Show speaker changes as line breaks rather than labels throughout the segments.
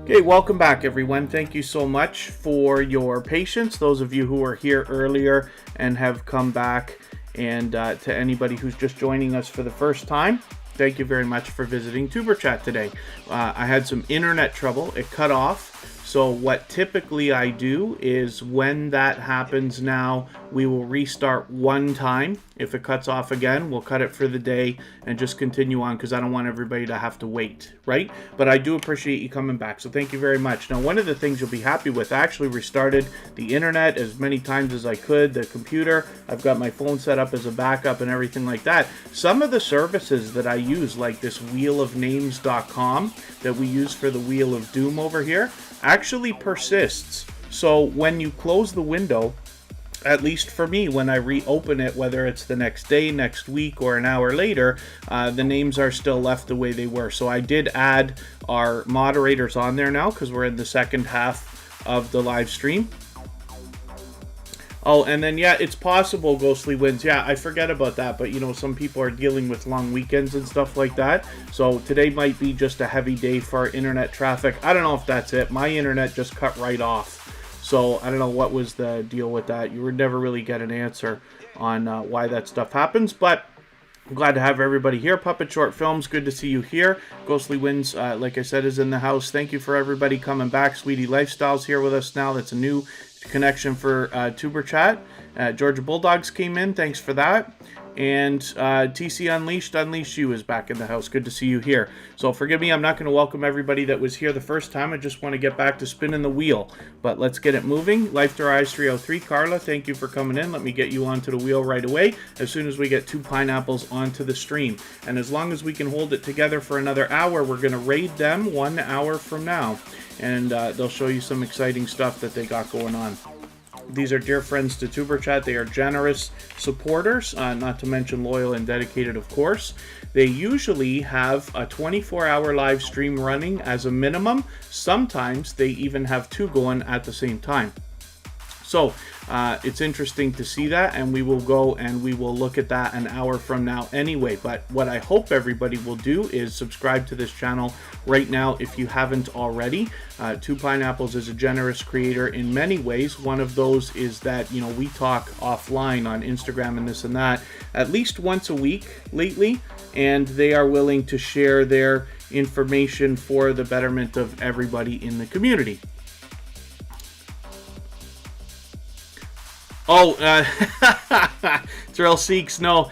Okay, welcome back everyone. Thank you so much for your patience. Those of you who were here earlier and have come back, and to anybody who's just joining us for the first time, thank you very much for visiting Tuber Chat today. I had some internet trouble. It cut off. So what typically I do is when that happens now, we will restart one time. If it cuts off again, we'll cut it for the day and just continue on because I don't want everybody to have to wait, right? But I do appreciate you coming back, so thank you very much. Now, one of the things you'll be happy with, I actually restarted the internet as many times as I could, the computer. I've got my phone set up as a backup and everything like that. Some of the services that I use, like this wheelofnames.com that we use for the Wheel of Doom over here, actually persists. So when you close the window, at least for me, when I reopen it, whether it's the next day, next week, or an hour later, the names are still left the way they were. So I did add our moderators on there now because we're in the second half of the live stream. Oh, and then, yeah, it's possible Ghostly wins. Yeah, I forget about that, but, you know, some people are dealing with long weekends and stuff like that. So today might be just a heavy day for our internet traffic. I don't know if that's it. My internet just cut right off. So I don't know what was the deal with that. You would never really get an answer on why that stuff happens, but I'm glad to have everybody here. Puppet Short Films, good to see you here. Ghostly Wins, like I said, is in the house. Thank you for everybody coming back. Sweetie Lifestyle's here with us now. That's a new connection for Tuber Chat. Georgia Bulldogs came in. Thanks for that. And TC Unleashed You is back in the house. Good to see you here. So forgive me, I'm not going to welcome everybody that was here the first time. I just want to get back to spinning the wheel. But let's get it moving. Life to Rise 303, Carla, thank you for coming in. Let me get you onto the wheel right away as soon as we get 2 pineapples onto the stream. And as long as we can hold it together for another hour, we're going to raid them 1 hour from now. And they'll show you some exciting stuff that they got going on. These are dear friends to Tuber Chat. They are generous supporters, not to mention loyal and dedicated, of course. They usually have a 24-hour live stream running as a minimum. Sometimes they even have 2 going at the same time. So it's interesting to see that, and we will go and we will look at that an hour from now anyway. But what I hope everybody will do is subscribe to this channel right now if you haven't already. 2 Pineapples is a generous creator in many ways. One of those is that, you know, we talk offline on Instagram and this and that at least once a week lately, and they are willing to share their information for the betterment of everybody in the community. Oh, Thrill Seeks, no.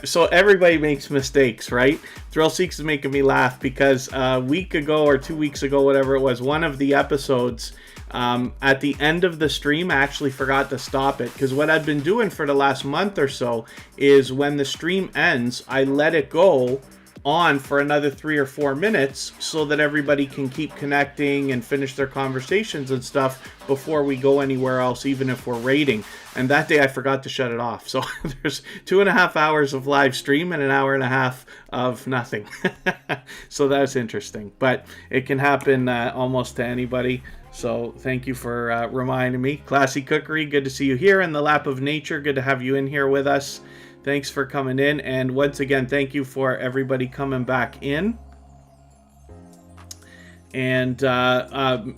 So everybody makes mistakes, right? Thrill Seeks is making me laugh because a week ago or 2 weeks ago, whatever it was, one of the episodes, at the end of the stream, I actually forgot to stop it. Because what I've been doing for the last month or so is when the stream ends, I let it go on for another 3 or 4 minutes so that everybody can keep connecting and finish their conversations and stuff before we go anywhere else, even if we're raiding. And that day I forgot to shut it off. So there's 2.5 hours of live stream and 1.5 hours of nothing. So that's interesting, but it can happen almost to anybody. So thank you for reminding me. Classy Cookery, good to see you here. In the Lap of Nature, good to have you in here with us. Thanks for coming in, and once again, thank you for everybody coming back in. And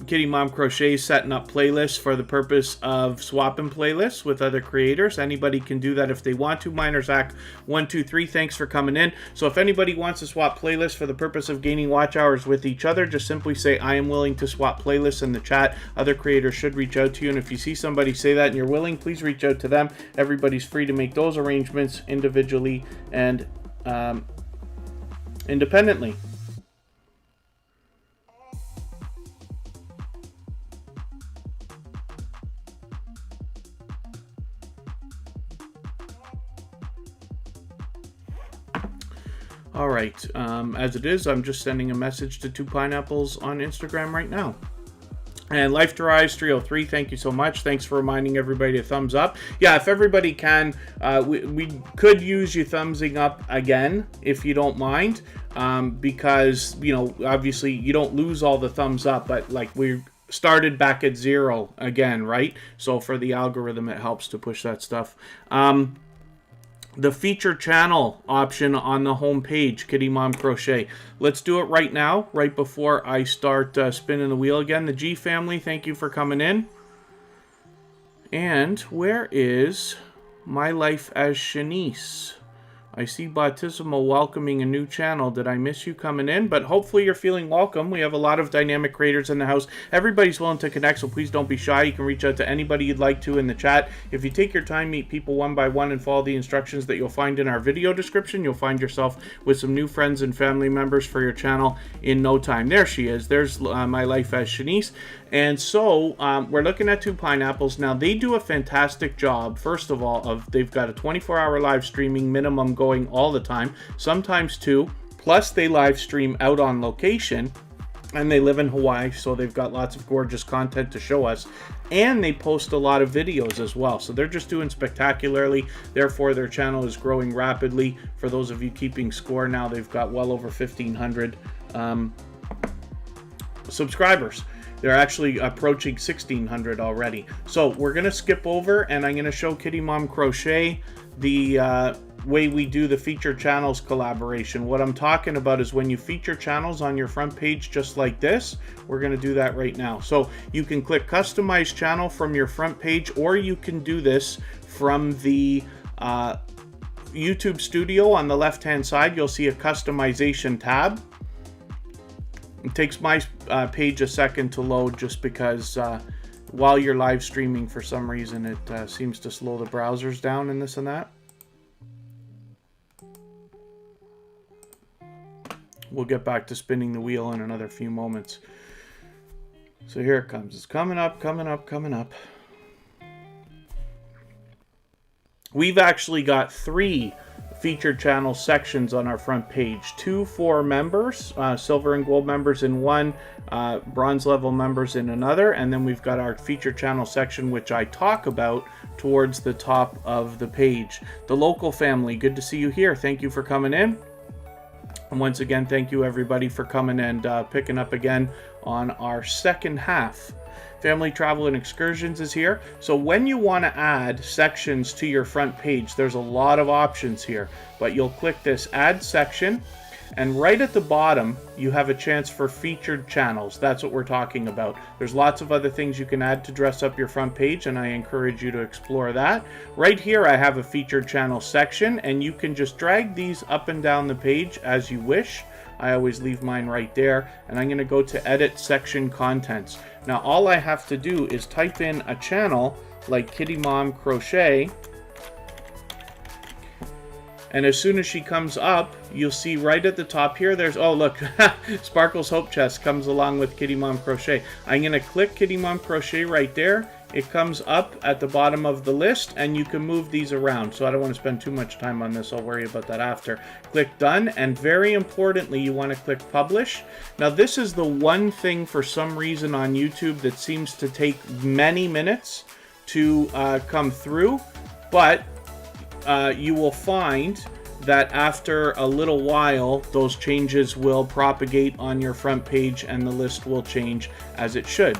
Kitty Mom Crochet setting up playlists for the purpose of swapping playlists with other creators. Anybody can do that if they want to. Minerzach123, thanks for coming in. So if anybody wants to swap playlists for the purpose of gaining watch hours with each other, just simply say, I am willing to swap playlists in the chat. Other creators should reach out to you. And if you see somebody say that and you're willing, please reach out to them. Everybody's free to make those arrangements individually and independently. All right, as it is, I'm just sending a message to 2 Pineapples on Instagram right now. And Life to Rise 303, thank you so much. Thanks for reminding everybody to thumbs up. Yeah, if everybody can, we could use you thumbsing up again, if you don't mind, because, you know, obviously you don't lose all the thumbs up, but like we started back at 0 again, right? So for the algorithm, it helps to push that stuff. the feature channel option on the home page, Kitty Mom Crochet. Let's do it right now, right before I start spinning the wheel again. The G family, thank you for coming in. And where is My Life as Shanice? I see Bautismo welcoming a new channel. Did I miss you coming in? But hopefully you're feeling welcome. We have a lot of dynamic creators in the house. Everybody's willing to connect, so please don't be shy. You can reach out to anybody you'd like to in the chat. If you take your time, meet people one by one, and follow the instructions that you'll find in our video description, you'll find yourself with some new friends and family members for your channel in no time. There she is. There's My Life as Shanice. And so we're looking at two pineapples. Now, they do a fantastic job, first of all, they've got a 24-hour live streaming minimum going all the time, sometimes two, plus they live stream out on location, and they live in Hawaii, so they've got lots of gorgeous content to show us, and they post a lot of videos as well, so they're just doing spectacularly. Therefore, their channel is growing rapidly. For those of you keeping score now, they've got well over 1,500 subscribers. They're actually approaching 1,600 already. So we're going to skip over, and I'm going to show Kitty Mom Crochet the way we do the feature channels collaboration. What I'm talking about is when you feature channels on your front page just like this. We're going to do that right now. So you can click Customize Channel from your front page, or you can do this from the YouTube Studio. On the left-hand side, you'll see a Customization tab. It takes my page a second to load just because while you're live streaming, for some reason, it seems to slow the browsers down and this and that. We'll get back to spinning the wheel in another few moments. So here it comes. It's coming up, coming up, coming up. We've actually got 3 featured channel sections on our front page. 2 for members, silver and gold members in one, bronze level members in another, and then we've got our featured channel section, which I talk about towards the top of the page. The local family, good to see you here. Thank you for coming in. And once again, thank you everybody for coming and picking up again on our second half. Family Travel and Excursions is here. So when you want to add sections to your front page, there's a lot of options here. But you'll click this Add Section, and right at the bottom, you have a chance for featured channels. That's what we're talking about. There's lots of other things you can add to dress up your front page, and I encourage you to explore that. Right here, I have a featured channel section, and you can just drag these up and down the page as you wish. I always leave mine right there, and I'm going to go to Edit Section Contents. Now, all I have to do is type in a channel like Kitty Mom Crochet, and as soon as she comes up, you'll see right at the top here, there's, oh look, Sparkle's Hope Chest comes along with Kitty Mom Crochet. I'm going to click Kitty Mom Crochet right there. It comes up at the bottom of the list, and you can move these around. So I don't want to spend too much time on this. I'll worry about that after. Click Done, and very importantly, you want to click Publish. Now, this is the one thing for some reason on YouTube that seems to take many minutes to come through, but you will find that after a little while, those changes will propagate on your front page, and the list will change as it should.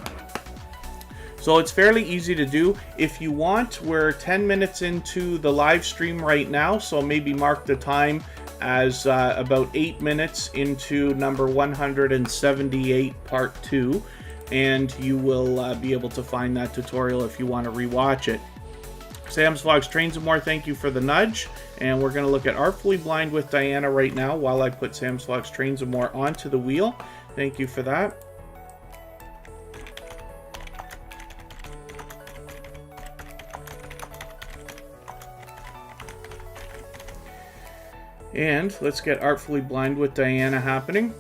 So it's fairly easy to do. If you want, we're 10 minutes into the live stream right now, so maybe mark the time as about 8 minutes into number 178, part 2, and you will be able to find that tutorial if you want to rewatch it. Sam's Vlogs Trains and More, thank you for the nudge. And we're going to look at Artfully Blind with Diana right now while I put Sam's Vlogs Trains and More onto the wheel. Thank you for that. And let's get Artfully Blind with Diana happening.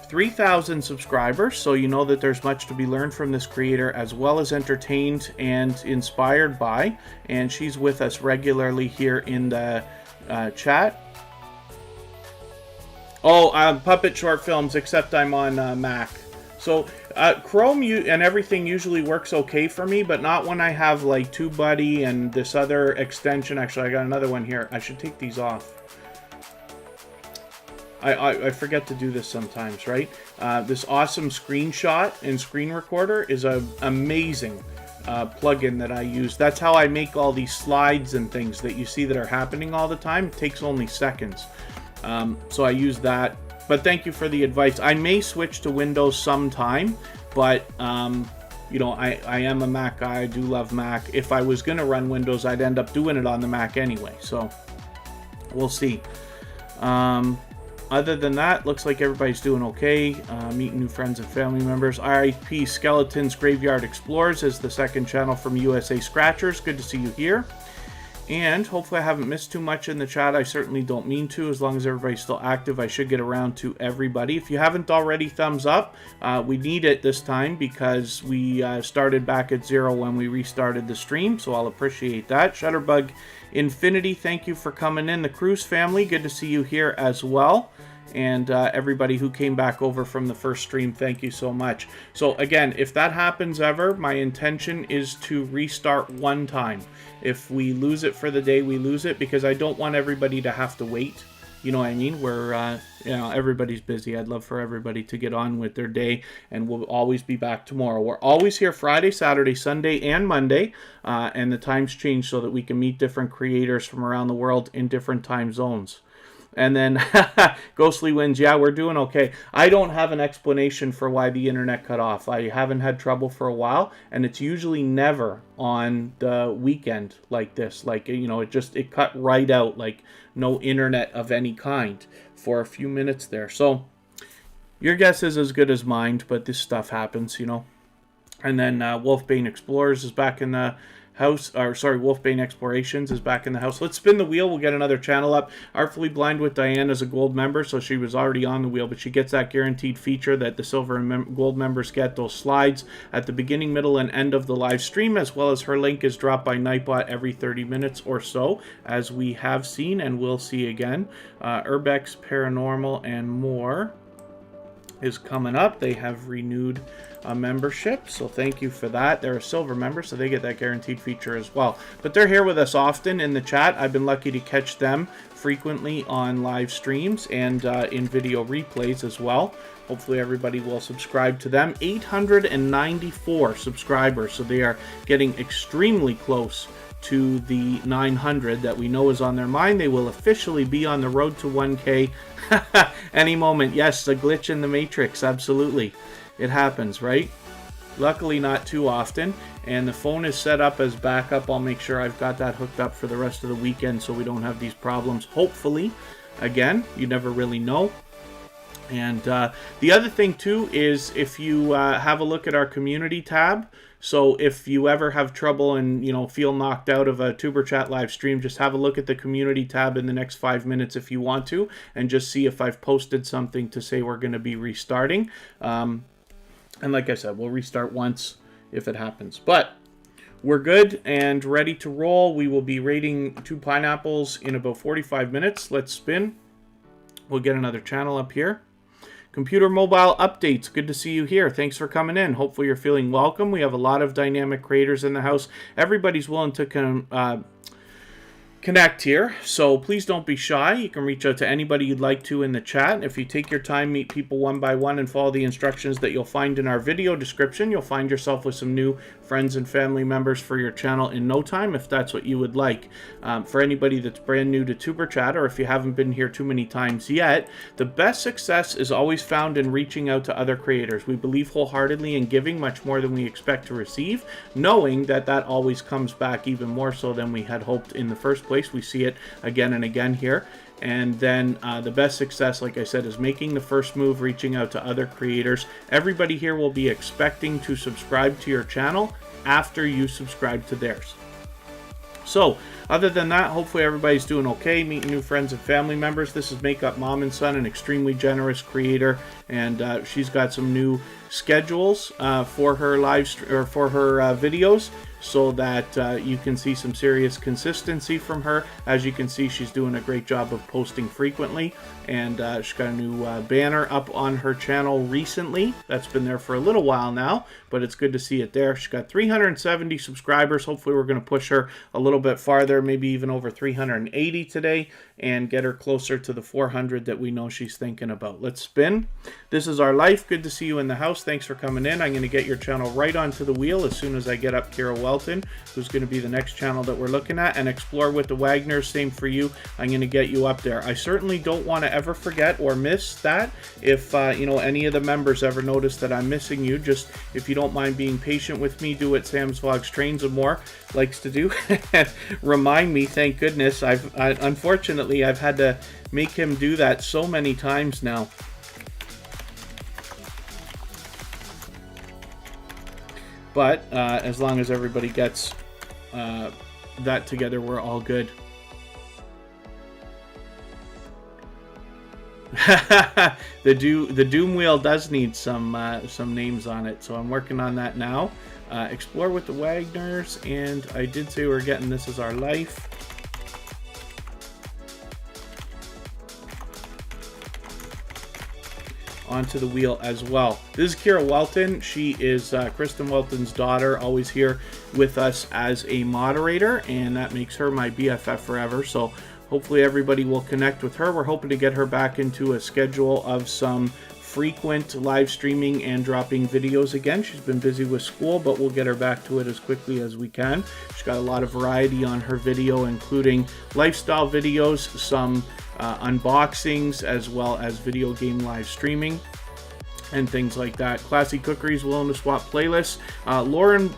3,000 subscribers, so you know that there's much to be learned from this creator, as well as entertained and inspired by. And she's with us regularly here in the chat. Oh, Puppet Short Films, except I'm on Mac. So Chrome and everything usually works okay for me, but not when I have like TubeBuddy and this other extension. Actually, I got another one here. I should take these off. I forget to do this sometimes, right? This awesome screenshot and screen recorder is an amazing plugin that I use. That's how I make all these slides and things that you see that are happening all the time. It takes only seconds. So I use that. But thank you for the advice. I may switch to Windows sometime, but you know, I am a Mac guy. I do love Mac. If I was going to run Windows, I'd end up doing it on the Mac anyway. So we'll see. Other than that, looks like everybody's doing okay. Meeting new friends and family members. RIP Skeletons Graveyard Explorers is the second channel from USA Scratchers. Good to see you here. And hopefully I haven't missed too much in the chat. I certainly don't mean to. As long as everybody's still active, I should get around to everybody. If you haven't already, thumbs up. We need it this time because we started back at 0 when we restarted the stream, so I'll appreciate that. Shutterbug Infinity, thank you for coming in. The Cruise family, good to see you here as well. And everybody who came back over from the first stream, thank you so much. So again, if that happens ever, my intention is to restart one time. If we lose it for the day, we lose it, because I don't want everybody to have to wait. You know what I mean? We're, you know, everybody's busy. I'd love for everybody to get on with their day, and we'll always be back tomorrow. We're always here Friday, Saturday, Sunday, and Monday, and the times change so that we can meet different creators from around the world in different time zones. And then Ghostly Winds, yeah, we're doing okay. I don't have an explanation for why the internet cut off. I haven't had trouble for a while, and it's usually never on the weekend like this. Like, you know, it cut right out, like no internet of any kind for a few minutes there. So your guess is as good as mine, but this stuff happens, you know. And then Wolfbane Explorers is back in the house, or sorry, Wolfbane Explorations is back in the house. Let's spin the wheel. We'll get another channel up. Artfully Blind with Diane is a gold member, so she was already on the wheel, but she gets that guaranteed feature that the silver and gold members get, those slides at the beginning, middle, and end of the live stream, as well as her link is dropped by Nightbot every 30 minutes or so, as we have seen and will see again. Urbex Paranormal and more is coming up. They have renewed a membership, so thank you for that. They're a silver member, so they get that guaranteed feature as well. But they're here with us often in the chat. I've been lucky to catch them frequently on live streams and in video replays as well. Hopefully everybody will subscribe to them. 894 subscribers, so they are getting extremely close to the 900 that we know is on their mind. They will officially be on the road to 1K any moment. Yes, a glitch in the Matrix, absolutely. It happens, right? Luckily not too often, and the phone is set up as backup. I'll make sure I've got that hooked up for the rest of the weekend so we don't have these problems, hopefully. Again, you never really know. And the other thing too is if you have a look at our community tab, so if you ever have trouble and, you know, feel knocked out of a Tuber Chat live stream, just have a look at the community tab in the next 5 minutes if you want to, and just see if I've posted something to say we're going to be restarting. And like I said, we'll restart once if it happens. But we're good and ready to roll. We will be rating 2 pineapples in about 45 minutes. Let's spin. We'll get another channel up here. Computer Mobile Updates, good to see you here. Thanks for coming in. Hopefully you're feeling welcome. We have a lot of dynamic creators in the house. Everybody's willing to connect here, so please don't be shy. You can reach out to anybody you'd like to in the chat. If you take your time, meet people one by one, and follow the instructions that you'll find in our video description, you'll find yourself with some new friends and family members for your channel in no time, if that's what you would like. For anybody that's brand new to Tuber Chat, or if you haven't been here too many times yet, the best success is always found in reaching out to other creators. We believe wholeheartedly in giving much more than we expect to receive, knowing that that always comes back even more so than we had hoped in the first place. We see it again and again here. And then the best success, like I said, is making the first move, reaching out to other creators. Everybody here will be expecting to subscribe to your channel after you subscribe to theirs. So, other than that, hopefully everybody's doing okay, meeting new friends and family members. This is MakeUpMomSon, an extremely generous creator, and she's got some new schedules for her videos. so that you can see some serious consistency from her. As you can see, she's doing a great job of posting frequently, and she's got a new banner up on her channel recently. That's been there for a little while now, but it's good to see it there. She's got 370 subscribers. Hopefully we're going to push her a little bit farther, maybe even over 380 today, and get her closer to the 400 that we know she's thinking about. Let's spin. This is our life. Good to see you in the house. Thanks for coming in. I'm going to get your channel right onto the wheel as soon as I get up CarolWelton, who's going to be the next channel that we're looking at, and Explore with the Wagners. Same for you. I'm going to get you up there. I certainly don't want to ever forget or miss that. If you know, any of the members ever notice that I'm missing you, just if you don't mind being patient with me, do what Sam's Vlogs Trains and More likes to do. Remind me. Thank goodness. Unfortunately, I've had to make him do that so many times now. But as long as everybody gets that together, we're all good. The Doom Wheel does need some names on it, so I'm working on that now. Explore with the Wagners, and I did say we're getting This Is Our Life. Onto the wheel as well. This is CarolWelton. She is Kristen Welton's daughter, always here with us as a moderator, and that makes her my BFF forever. So hopefully everybody will connect with her. We're hoping to get her back into a schedule of some frequent live streaming and dropping videos again. She's been busy with school, but we'll get her back to it as quickly as we can. She's got a lot of variety on her video, including lifestyle videos, some unboxings, as well as video game live streaming and things like that. Classy Cookeries, willing to swap playlists. Lauren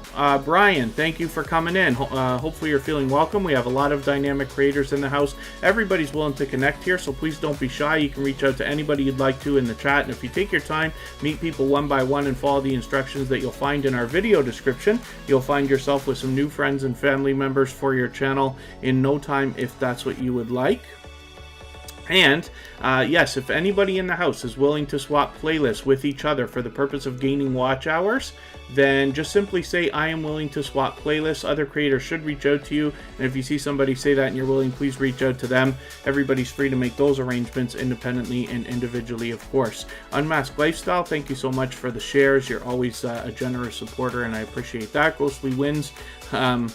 Bryan, thank you for coming in. Hopefully you're feeling welcome. We have a lot of dynamic creators in the house. Everybody's willing to connect here, so please don't be shy. You can reach out to anybody you'd like to in the chat, and if you take your time, meet people one by one and follow the instructions that you'll find in our video description, you'll find yourself with some new friends and family members for your channel in no time, if that's what you would like. And yes, if anybody in the house is willing to swap playlists with each other for the purpose of gaining watch hours, then just simply say, I am willing to swap playlists. Other creators should reach out to you, and if you see somebody say that and you're willing, please reach out to them. Everybody's free to make those arrangements independently and individually, of course. Unmasked Lifestyle, thank you so much for the shares. You're always a generous supporter, and I appreciate that. Ghostly Wins. I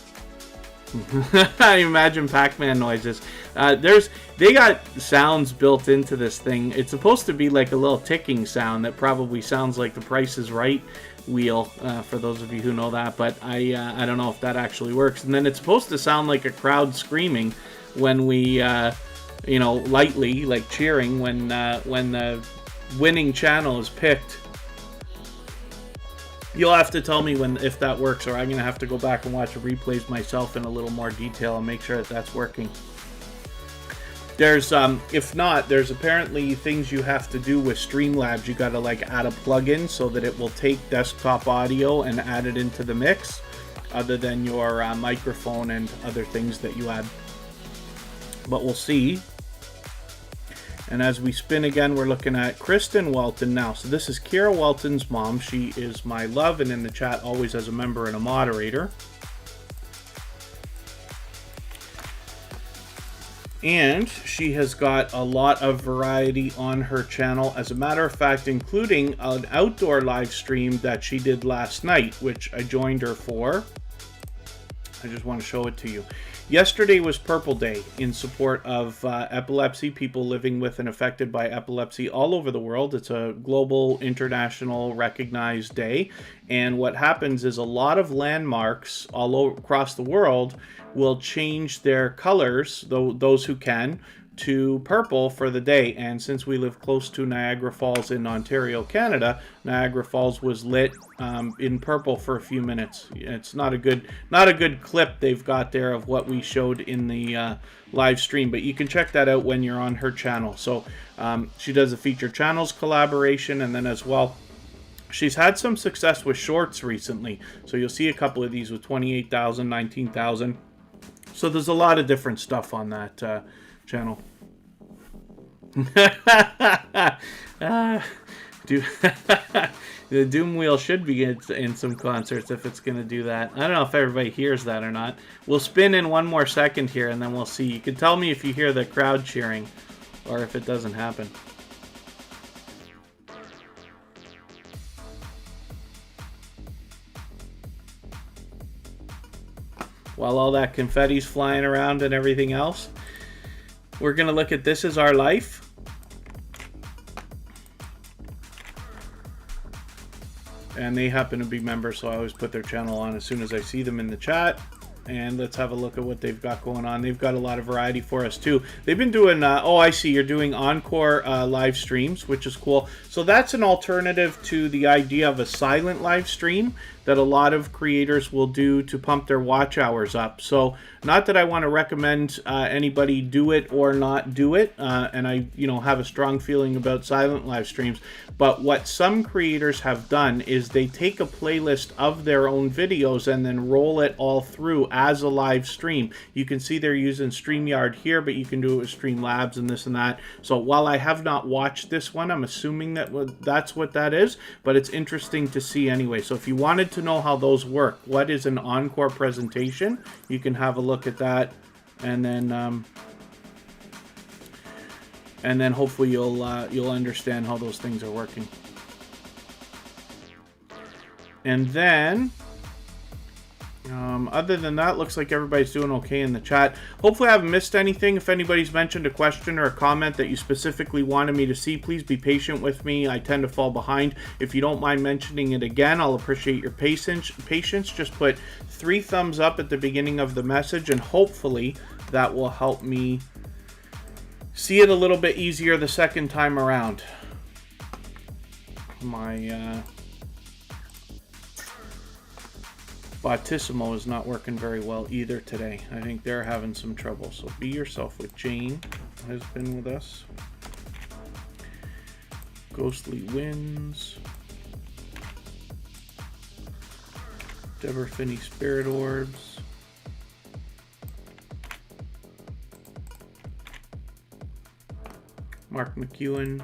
imagine Pac-Man noises. They got sounds built into this thing. It's supposed to be like a little ticking sound that probably sounds like the Price is Right wheel, for those of you who know that, but I don't know if that actually works. And then it's supposed to sound like a crowd screaming when we you know, lightly, like cheering when the winning channel is picked. You'll have to tell me if that works, or I'm going to have to go back and watch the replays myself in a little more detail and make sure that that's working. There's, if not, there's apparently things you have to do with Streamlabs. You got to like add a plugin so that it will take desktop audio and add it into the mix, other than your microphone and other things that you add. But we'll see. And as we spin again, we're looking at Kristen Welton now. So this is CarolWelton's mom. She is my love, and in the chat always as a member and a moderator. And she has got a lot of variety on her channel. As a matter of fact, including an outdoor live stream that she did last night, which I joined her for. I just want to show it to you. Yesterday was Purple Day in support of epilepsy, people living with and affected by epilepsy all over the world. It's a global, international, recognized day. And what happens is a lot of landmarks all across the world will change their colors, those who can, to purple for the day. And since we live close to Niagara Falls in Ontario, Canada, Niagara Falls was lit in purple for a few minutes. It's not a good clip they've got there of what we showed in the live stream, but you can check that out when you're on her channel. So she does a featured channels collaboration, and then as well, she's had some success with shorts recently. So you'll see a couple of these with 28,000, 19,000. So there's a lot of different stuff on that channel. The Doom Wheel should be in some concerts if it's going to do that. I don't know if everybody hears that or not. We'll spin in one more second here and then we'll see. You can tell me if you hear the crowd cheering or if it doesn't happen. While all that confetti's flying around and everything else, we're going to look at This Is Our Life. And they happen to be members, so I always put their channel on as soon as I see them in the chat. And let's have a look at what they've got going on. They've got a lot of variety for us too. They've been doing, oh, I see, you're doing encore live streams, which is cool. So that's an alternative to the idea of a silent live stream that a lot of creators will do to pump their watch hours up. So not that I want to recommend anybody do it or not do it, and I have a strong feeling about silent live streams, but what some creators have done is they take a playlist of their own videos and then roll it all through as a live stream. You can see they're using StreamYard here, but you can do it with Streamlabs and this and that. So while I have not watched this one, I'm assuming that that's what that is, but it's interesting to see anyway. So if you wanted to know how those work, what is an encore presentation, you can have a look at that, and then hopefully you'll understand how those things are working. And then other than that, looks like everybody's doing okay in the chat. Hopefully I haven't missed anything. If anybody's mentioned a question or a comment that you specifically wanted me to see, please be patient with me. I tend to fall behind. If you don't mind mentioning it again, I'll appreciate your patience. Just put 3 thumbs up at the beginning of the message, and hopefully that will help me see it a little bit easier the second time around. My Bautissimo is not working very well either today. I think they're having some trouble. So Be Yourself with Jane has been with us. Ghostly Winds. Deborah Finney Spirit Orbs. Mark McEwen.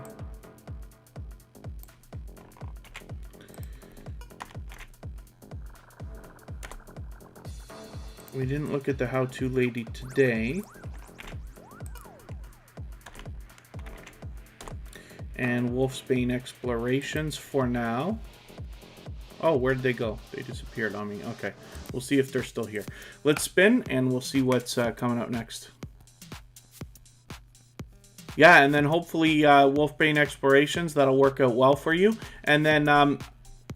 We didn't look at the how-to lady today. And Wolfbane Explorations for now. Oh, where'd they go? They disappeared on me. Okay, we'll see if they're still here. Let's spin and we'll see what's coming up next. Yeah, and then hopefully Wolfbane Explorations, that'll work out well for you. And then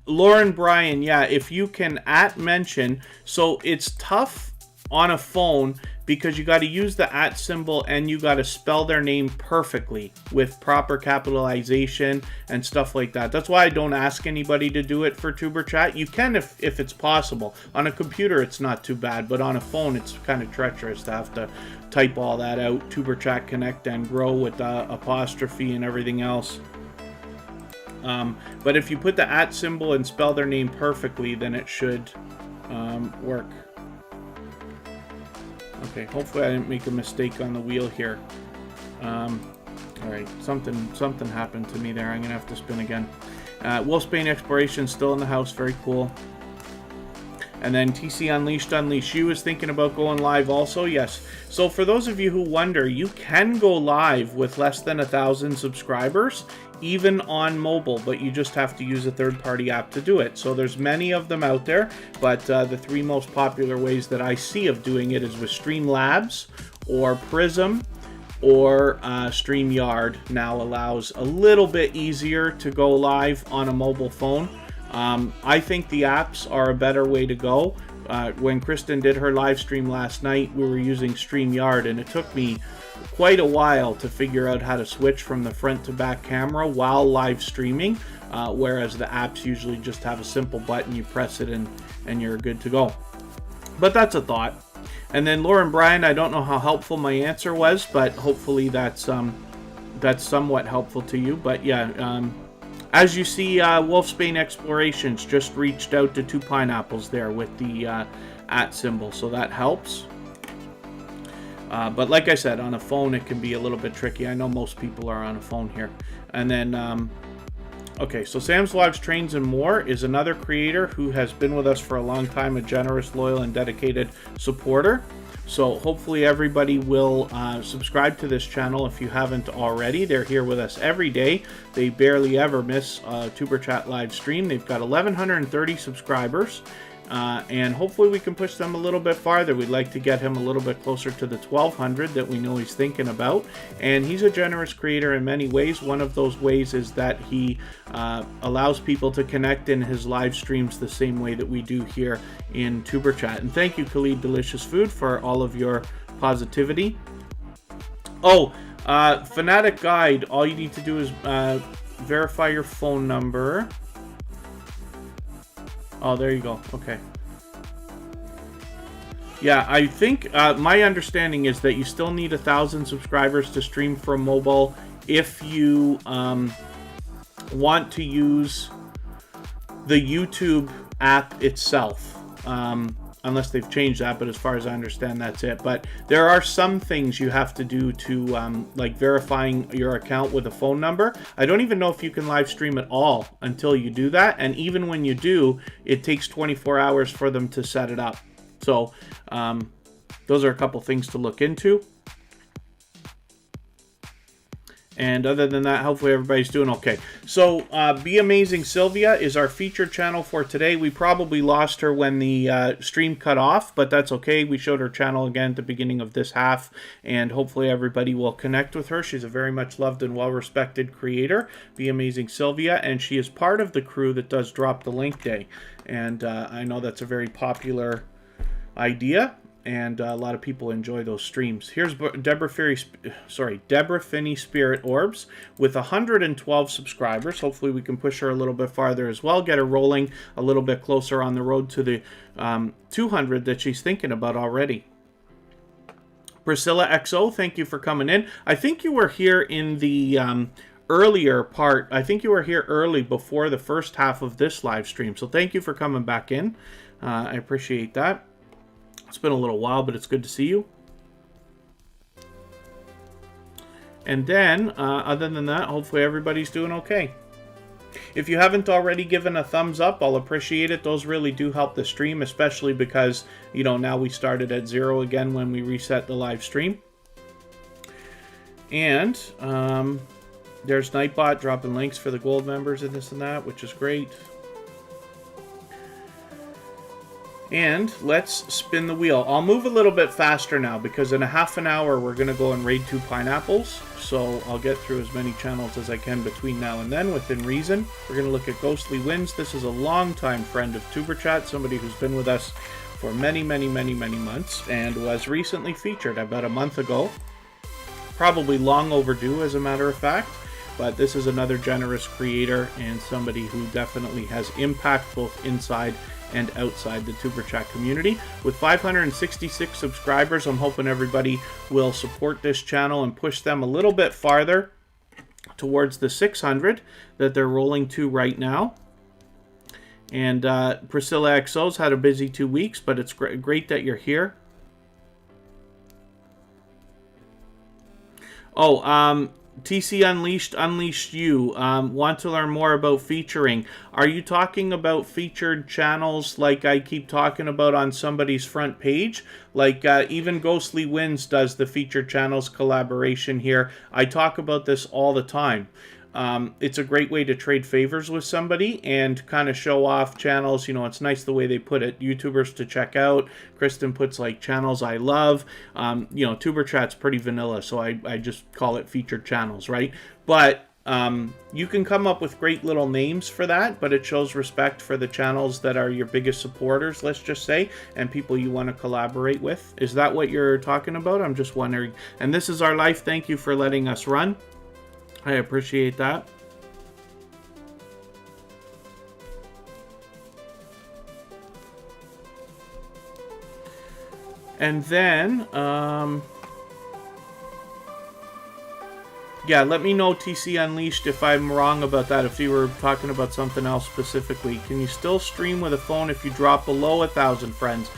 Lauren Bryan, yeah, if you can @mention, so it's tough on a phone because you got to use the @ symbol and you got to spell their name perfectly with proper capitalization and stuff like that. That's why I don't ask anybody to do it for Tuber Chat. You can if it's possible. On a computer it's not too bad, but on a phone it's kind of treacherous to have to type all that out. Tuber Chat Connect and Grow with the apostrophe and everything else. But if you put the @ symbol and spell their name perfectly, then it should work. Okay, hopefully I didn't make a mistake on the wheel here. Alright, something happened to me there. I'm going to have to spin again. Wolfbane Explorations still in the house. Very cool. And then TC Unleashed Unleash You is thinking about going live also. Yes. So for those of you who wonder, you can go live with less than 1,000 subscribers, even on mobile, but you just have to use a third-party app to do it. So there's many of them out there, but the 3 most popular ways that I see of doing it is with Streamlabs or Prism, or StreamYard now allows a little bit easier to go live on a mobile phone. I think the apps are a better way to go. When Kristen did her live stream last night, we were using StreamYard, and it took me quite a while to figure out how to switch from the front to back camera while live streaming, whereas the apps usually just have a simple button, you press it and you're good to go. But that's a thought. And then Lauren Bryan, I don't know how helpful my answer was, but hopefully that's somewhat helpful to you. But yeah, as you see, Wolfbane Explorations just reached out to 2 pineapples there with the @ symbol, so that helps. But like I said, on a phone it can be a little bit tricky. I know most people are on a phone here. And then Okay, so Sam's Vlogs, Trains, and More is another creator who has been with us for a long time, a generous, loyal, and dedicated supporter. So hopefully everybody will subscribe to this channel if you haven't already. They're here with us every day. They barely ever miss a Tuber Chat live stream. They've got 1,130 subscribers. And hopefully we can push them a little bit farther. We'd like to get him a little bit closer to the 1,200 that we know he's thinking about. And he's a generous creator in many ways. One of those ways is that he allows people to connect in his live streams the same way that we do here in Tuber Chat. And thank you, Khalid Delicious Food, for all of your positivity. Oh, Fanatic Guide, all you need to do is verify your phone number. Oh, there you go. Okay. Yeah, I think my understanding is that you still need 1,000 subscribers to stream from mobile if you want to use the YouTube app itself. Unless they've changed that, but as far as I understand, that's it. But there are some things you have to do to, like verifying your account with a phone number. I don't even know if you can live stream at all until you do that. And even when you do, it takes 24 hours for them to set it up. So those are a couple things to look into. And other than that, hopefully everybody's doing okay. So, Be Amazing Sylvia is our featured channel for today. We probably lost her when the stream cut off, but that's okay. We showed her channel again at the beginning of this half, and hopefully everybody will connect with her. She's a very much loved and well-respected creator, Be Amazing Sylvia, and she is part of the crew that does Drop the Link Day. And I know that's a very popular idea, and a lot of people enjoy those streams. Here's Deborah Finney Spirit Orbs with 112 subscribers. Hopefully we can push her a little bit farther as well, get her rolling a little bit closer on the road to the 200 that she's thinking about already. Priscilla XO, thank you for coming in. I think you were here in the earlier part. I think you were here early before the first half of this live stream, so thank you for coming back in. I appreciate that. It's been a little while, but it's good to see you. And then, other than that, hopefully everybody's doing okay. If you haven't already given a thumbs up, I'll appreciate it. Those really do help the stream, especially because, you know, now we started at 0 again when we reset the live stream. And there's Nightbot dropping links for the gold members and this and that, which is great. And let's spin the wheel. I'll move a little bit faster now because in a half an hour we're going to go and raid 2 pineapples. So I'll get through as many channels as I can between now and then within reason. We're going to look at Ghostly Winds. This is a longtime friend of Tuber Chat, somebody who's been with us for many months and was recently featured about a month ago. Probably long overdue, as a matter of fact. But this is another generous creator and somebody who definitely has impact both inside and outside the Tuber Chat community. With 566 subscribers, I'm hoping everybody will support this channel and push them a little bit farther towards the 600 that they're rolling to right now. And Priscilla XO's had a busy 2 weeks, but it's great that you're here. Oh, TC Unleashed You, want to learn more about featuring. Are you talking about featured channels like I keep talking about on somebody's front page? Like even Ghostly Winds does the featured channels collaboration here. I talk about this all the time. It's a great way to trade favors with somebody and kind of show off channels. You know, it's nice the way they put it. YouTubers to check out. Kristen puts like channels I love. You know, Tuber Chat's pretty vanilla, so I just call it featured channels, right? But you can come up with great little names for that, but it shows respect for the channels that are your biggest supporters, let's just say, and people you want to collaborate with. Is that what you're talking about? I'm just wondering. And this is our life. Thank you for letting us run. I appreciate that. And then, yeah, let me know, TC Unleashed, if I'm wrong about that, if you were talking about something else specifically. Can you still stream with a phone if you drop below 1,000 friends?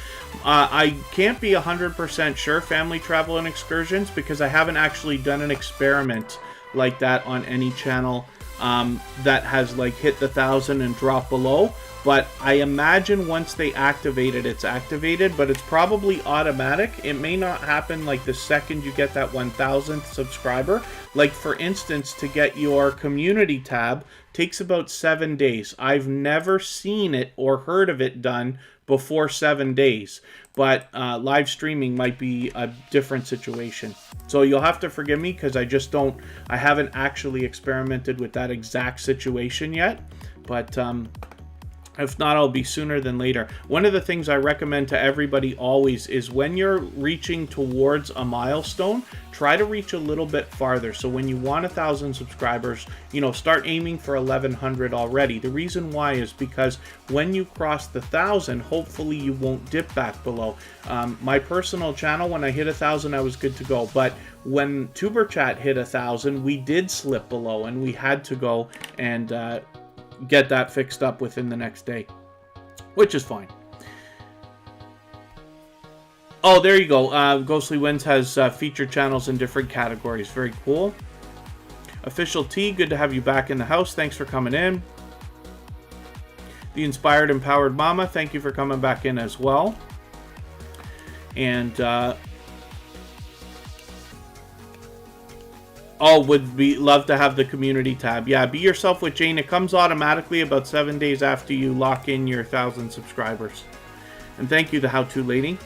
I can't be 100% sure, Family Travel and Excursions, because I haven't actually done an experiment like that on any channel that has like hit the 1,000 and dropped below. But I imagine once they activate it, it's activated, but it's probably automatic. It may not happen like the second you get that 1,000th subscriber. Like for instance, to get your community tab takes about 7 days. I've never seen it or heard of it done before 7 days, but live streaming might be a different situation. So you'll have to forgive me because I haven't actually experimented with that exact situation yet, but if not, I'll be sooner than later. One of the things I recommend to everybody always is when you're reaching towards a milestone, try to reach a little bit farther. So when you want 1,000 subscribers, you know, start aiming for 1,100 already. The reason why is because when you cross the 1,000, hopefully you won't dip back below. My personal channel, when I hit 1,000, I was good to go. But when Tuber Chat hit 1,000, we did slip below, and we had to go and get that fixed up within the next day, which is fine. Oh, there you go. Ghostly Winds has featured channels in different categories. Very cool. Official T, good to have you back in the house. Thanks for coming in. The Inspired Empowered Mama, thank you for coming back in as well. And would love to have the community tab. Yeah, Be Yourself with Jane. It comes automatically about 7 days after you lock in your 1,000 subscribers. And thank you, the How To Lady.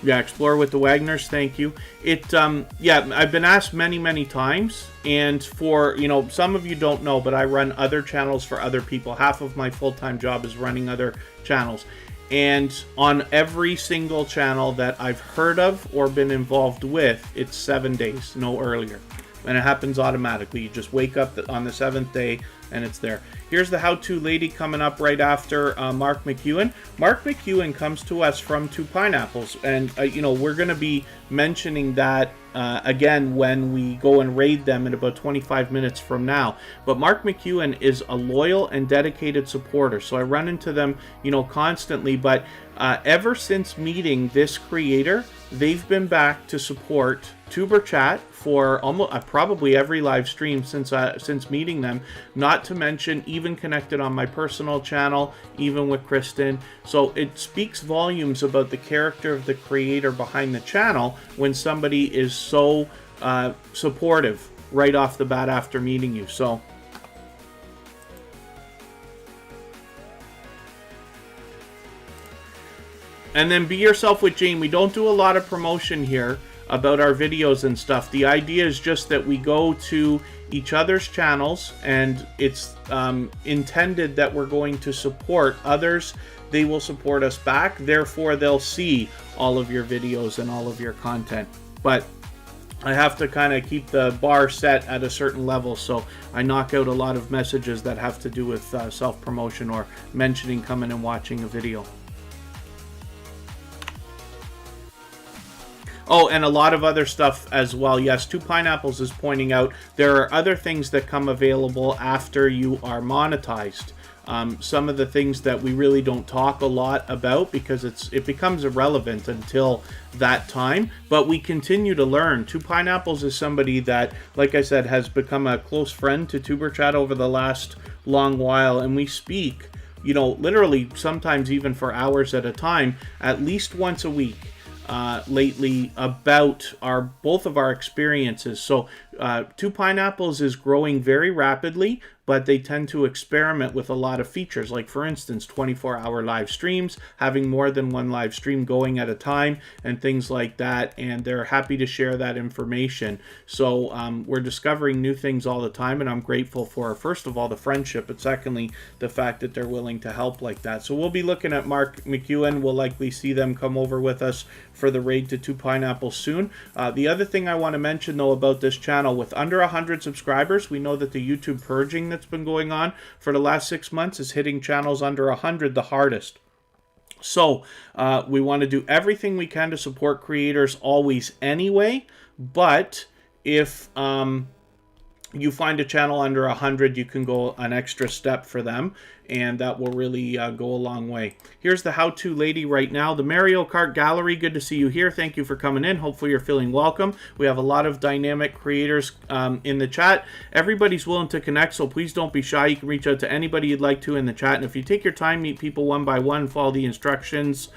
Yeah, Explore with the Wagners. Thank you. Yeah, I've been asked many times, and for, you know, some of you don't know, but I run other channels for other people. Half of my full-time job is running other channels. And on every single channel that I've heard of or been involved with, it's 7 days, no earlier. And it happens automatically. You just wake up on the 7th day and it's there. Here's the How To Lady coming up right after Mark McEwen. Mark McEwen comes to us from Two Pineapples. And, you know, we're going to be mentioning that again when we go and raid them in about 25 minutes from now. But Mark McEwen is a loyal and dedicated supporter. So I run into them, you know, constantly. But ever since meeting this creator, they've been back to support Tuber Chat for almost probably every live stream since meeting them. Not to mention even connected on my personal channel, even with Kristen. So it speaks volumes about the character of the creator behind the channel when somebody is so supportive right off the bat after meeting you. So and then Be Yourself with Jane. We don't do a lot of promotion here about our videos and stuff. The idea is just that we go to each other's channels, and it's intended that we're going to support others. They will support us back. Therefore, they'll see all of your videos and all of your content. But I have to kind of keep the bar set at a certain level, so I knock out a lot of messages that have to do with self-promotion or mentioning coming and watching a video. Oh, and a lot of other stuff as well. Yes, Two Pineapples is pointing out there are other things that come available after you are monetized. Some of the things that we really don't talk a lot about because it becomes irrelevant until that time, but we continue to learn. Two Pineapples is somebody that, like I said, has become a close friend to Tuber Chat over the last long while, and we speak, you know, literally sometimes even for hours at a time, at least once a week. Lately about both of our experiences. So Two Pineapples is growing very rapidly, but they tend to experiment with a lot of features, like for instance 24-hour live streams, having more than one live stream going at a time, and things like that, and they're happy to share that information. So we're discovering new things all the time, and I'm grateful for, first of all, the friendship, but secondly, the fact that they're willing to help like that. So we'll be looking at Mark McEwen. We'll likely see them come over with us for the raid to Two Pineapples soon. The other thing I want to mention, though, about this channel, with under 100 subscribers, we know that the YouTube purging that's been going on for the last 6 months is hitting channels under 100 the hardest. So we want to do everything we can to support creators always anyway, but if you find a channel under 100, you can go an extra step for them, and that will really go a long way. Here's the how-to lady right now. The Mario Kart Gallery, good to see you here. Thank you for coming in. Hopefully you're feeling welcome. We have a lot of dynamic creators in the chat. Everybody's willing to connect, so please don't be shy. You can reach out to anybody you'd like to in the chat, and if you take your time, meet people one by one, follow the instructions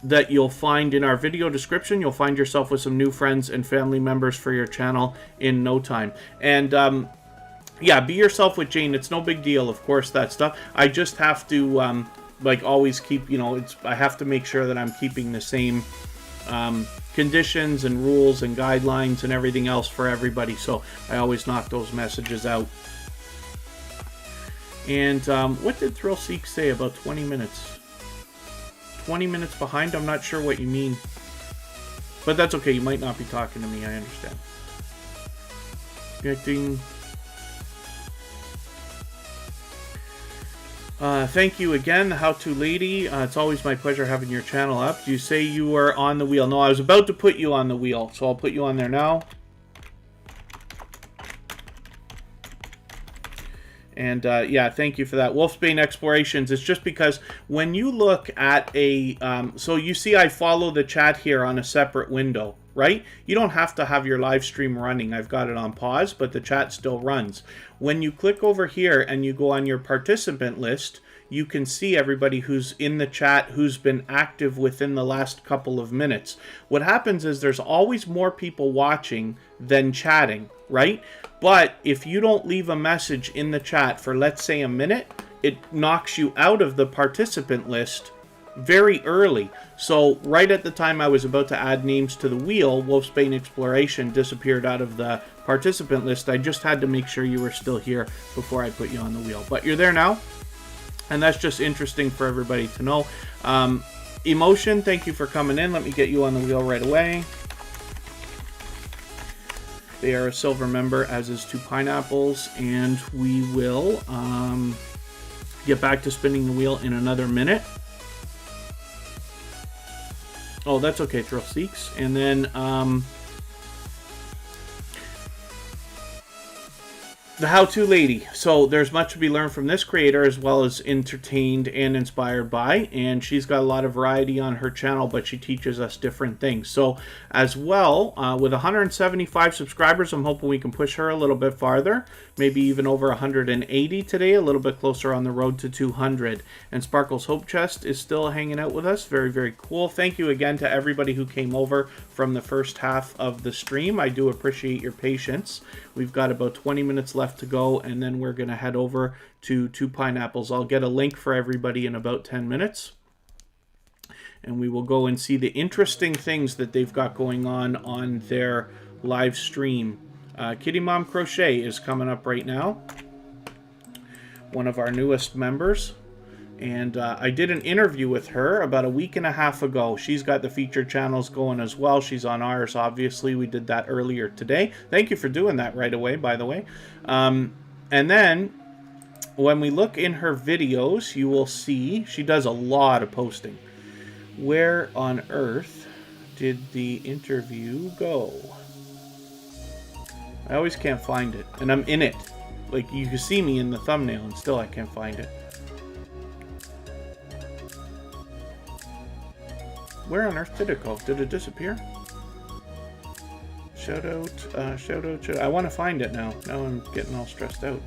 that you'll find in our video description, you'll find yourself with some new friends and family members for your channel in no time. And yeah, be yourself with Jane. It's no big deal, of course, that stuff. I just have to like always keep, you know, I have to make sure that I'm keeping the same conditions and rules and guidelines and everything else for everybody. So I always knock those messages out. And what did Thrill Seek say about 20 minutes? 20 minutes behind? I'm not sure what you mean. But that's okay. You might not be talking to me. I understand. Connecting. Thank you again, the How-To Lady. It's always my pleasure having your channel up. You say you were on the wheel. No, I was about to put you on the wheel, so I'll put you on there now. And yeah, thank you for that. Wolfbane Explorations is just because when you look at a... so you see I follow the chat here on a separate window, right? You don't have to have your live stream running. I've got it on pause, but the chat still runs. When you click over here and you go on your participant list, you can see everybody who's in the chat who's been active within the last couple of minutes. What happens is there's always more people watching than chatting, right? But if you don't leave a message in the chat for, let's say, a minute, it knocks you out of the participant list very early. So right at the time I was about to add names to the wheel, Wolfbane Exploration disappeared out of the participant list. I just had to make sure you were still here before I put you on the wheel. But you're there now, and that's just interesting for everybody to know. Emotion, thank you for coming in. Let me get you on the wheel right away. They are a silver member, as is Two Pineapples, and we will get back to spinning the wheel in another minute. Oh, that's okay, Thrill Seeks. And then the How-To Lady. So there's much to be learned from this creator, as well as entertained and inspired by. And she's got a lot of variety on her channel, but she teaches us different things. So as well, with 175 subscribers, I'm hoping we can push her a little bit farther. Maybe even over 180 today, a little bit closer on the road to 200. And Sparkle's Hope Chest is still hanging out with us. Very, very cool. Thank you again to everybody who came over from the first half of the stream. I do appreciate your patience. We've got about 20 minutes left to go, and then we're going to head over to Two Pineapples. I'll get a link for everybody in about 10 minutes. And we will go and see the interesting things that they've got going on their live stream. Kitty Mom Crochet is coming up right now. One of our newest members. And I did an interview with her about a week and a half ago. She's got the featured channels going as well. She's on ours, obviously. We did that earlier today. Thank you for doing that right away, by the way. And then when we look in her videos, you will see she does a lot of posting. Where on earth did the interview go? I always can't find it. And I'm in it. Like, you can see me in the thumbnail, and still I can't find it. Where on earth did it go? Did it disappear? Shout out, shout out. I want to find it now. Now I'm getting all stressed out.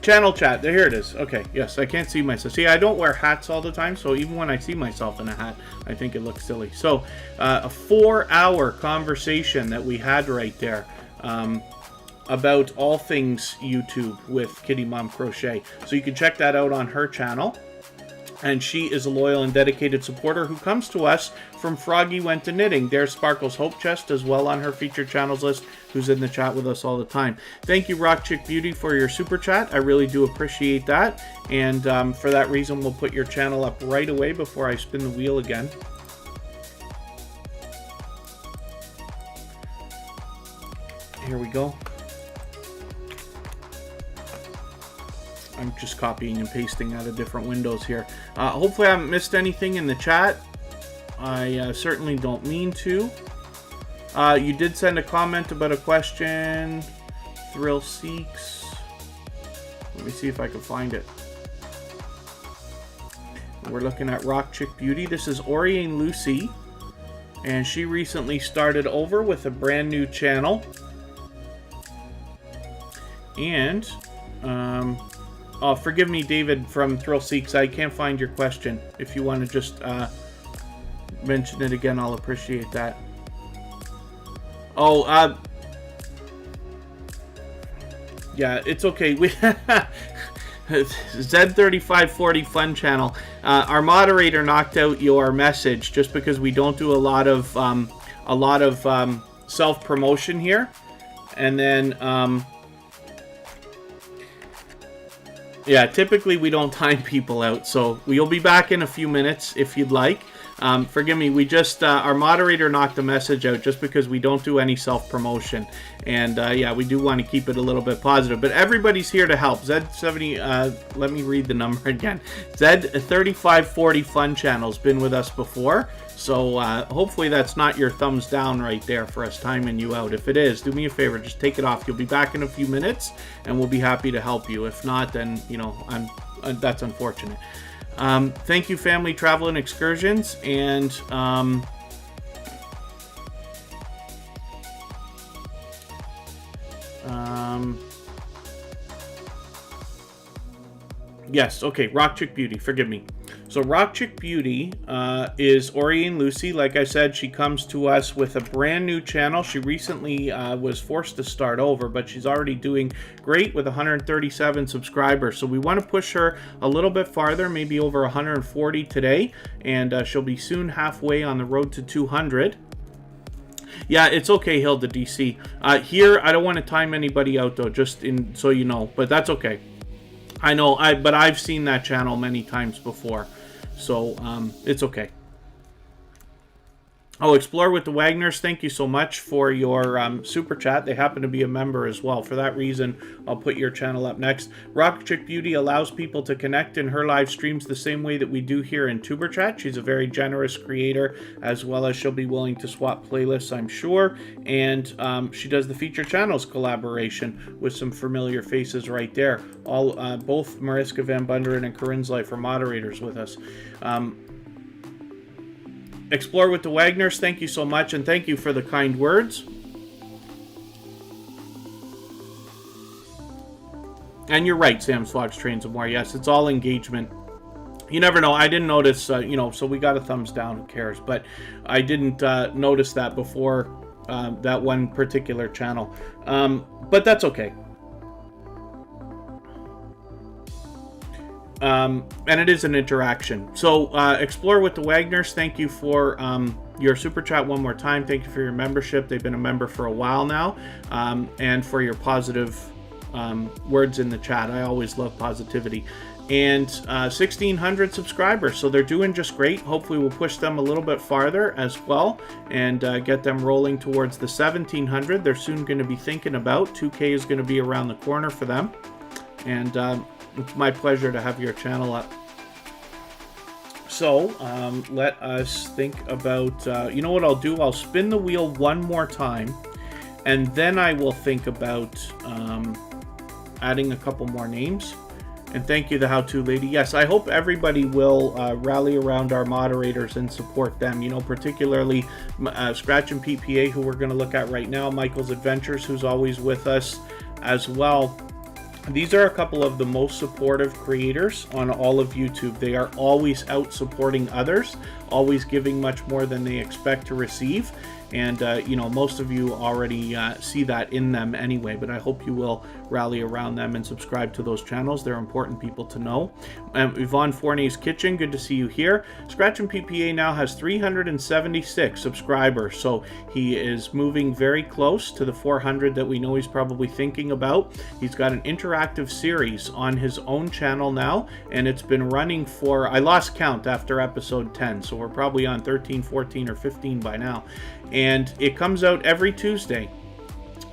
Channel chat. Here it is. Okay, yes, I can't see myself. See, I don't wear hats all the time, so even when I see myself in a hat, I think it looks silly. So, a 4-hour conversation that we had right there. About all things YouTube with Kitty Mom Crochet. So you can check that out on her channel. And she is a loyal and dedicated supporter who comes to us from Froggy Went to Knitting. There's Sparkle's Hope Chest as well on her featured channels list, who's in the chat with us all the time. Thank you, Rock Chick Beauty, for your super chat. I really do appreciate that. And for that reason, we'll put your channel up right away before I spin the wheel again. Here we go. I'm just copying and pasting out of different windows here. Hopefully I haven't missed anything in the chat. I certainly don't mean to. You did send a comment about a question. Thrill Seeks. Let me see if I can find it. We're looking at Rock Chick Beauty. This is Oriane Lucy, and she recently started over with a brand new channel. And, oh, forgive me, David from Thrill Seeks. I can't find your question. If you want to just mention it again, I'll appreciate that. Oh, yeah, it's okay. We Z3540 Fun Channel. Our moderator knocked out your message just because we don't do a lot of self-promotion here, and then yeah, typically we don't time people out, so you'll be back in a few minutes if you'd like. Forgive me, we just, our moderator knocked the message out just because we don't do any self-promotion. And yeah, we do want to keep it a little bit positive. But everybody's here to help. Z70, let me read the number again. Z3540 Fun Channel's been with us before. So hopefully that's not your thumbs down right there for us timing you out. If it is, do me a favor, just take it off. You'll be back in a few minutes and we'll be happy to help you. If not, then, you know, that's unfortunate. Thank you, Family Travel and Excursions, and yes, okay, Rock Chick Beauty, forgive me. So Rock Chick Beauty is Oriane Lucy. Like I said, she comes to us with a brand new channel. She recently was forced to start over, but she's already doing great with 137 subscribers. So we want to push her a little bit farther, maybe over 140 today, and she'll be soon halfway on the road to 200. Yeah, it's okay, HildaDC. Here, I don't want to time anybody out, though, just in so you know, but that's okay. I know, but I've seen that channel many times before, so it's okay. Oh, Explore with the Wagners, thank you so much for your super chat. They happen to be a member as well. For that reason, I'll put your channel up next. Rock Chick Beauty allows people to connect in her live streams the same way that we do here in Tuber Chat. She's a very generous creator, as well as she'll be willing to swap playlists, I'm sure. And she does the Feature Channels collaboration with some familiar faces right there. Both Mariska Van Bunderen and Corinne's Life are moderators with us. Explore with the Wagners, thank you so much, and thank you for the kind words. And you're right, Sam's Vlogs, Trains and More. Yes, it's all engagement. You never know. I didn't notice, you know, so we got a thumbs down, who cares? But I didn't notice that before that one particular channel. But that's okay. And it is an interaction. So Explore with the Wagners, thank you for your super chat one more time. Thank you for your membership. They've been a member for a while now, and for your positive words in the chat. I always love positivity. And 1,600 subscribers, so they're doing just great. Hopefully we'll push them a little bit farther as well and get them rolling towards the 1,700. They're soon going to be thinking about 2K is going to be around the corner for them. And it's my pleasure to have your channel up. So let us think about, you know what I'll do? I'll spin the wheel one more time, and then I will think about adding a couple more names. And thank you, the How-To Lady. Yes, I hope everybody will rally around our moderators and support them. You know, particularly Scratch and PPA, who we're going to look at right now. Michael's Adventures, who's always with us as well. These are a couple of the most supportive creators on all of YouTube. They are always out supporting others, always giving much more than they expect to receive. And, you know, most of you already see that in them anyway, but I hope you will rally around them and subscribe to those channels. They're important people to know. Yvonne Fournier's Kitchen, good to see you here. Scratch and PPA now has 376 subscribers, so he is moving very close to the 400 that we know he's probably thinking about. He's got an interactive series on his own channel now, and it's been running for, I lost count after episode 10, so we're probably on 13, 14, or 15 by now. And it comes out every Tuesday.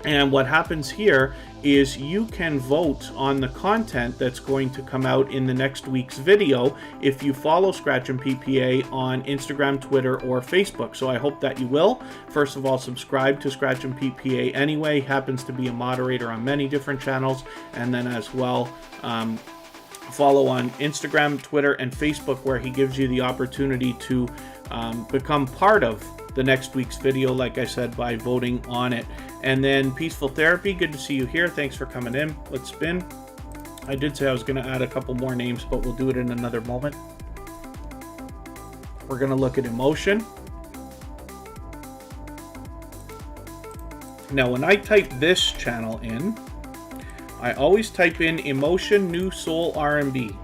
And what happens here is you can vote on the content that's going to come out in the next week's video if you follow Scratch and PPA on Instagram, Twitter, or Facebook. So I hope that you will. First of all, subscribe to Scratch and PPA anyway. Happens to be a moderator on many different channels. And then as well, follow on Instagram, Twitter, and Facebook, where he gives you the opportunity to become part of the next week's video, like I said, by voting on it. And then Peaceful Therapy, good to see you here. Thanks for coming in. Let's spin. I did say I was going to add a couple more names, but we'll do it in another moment. We're going to look at Emotion. Now, when I type this channel in, I always type in Emotion New Soul R&B.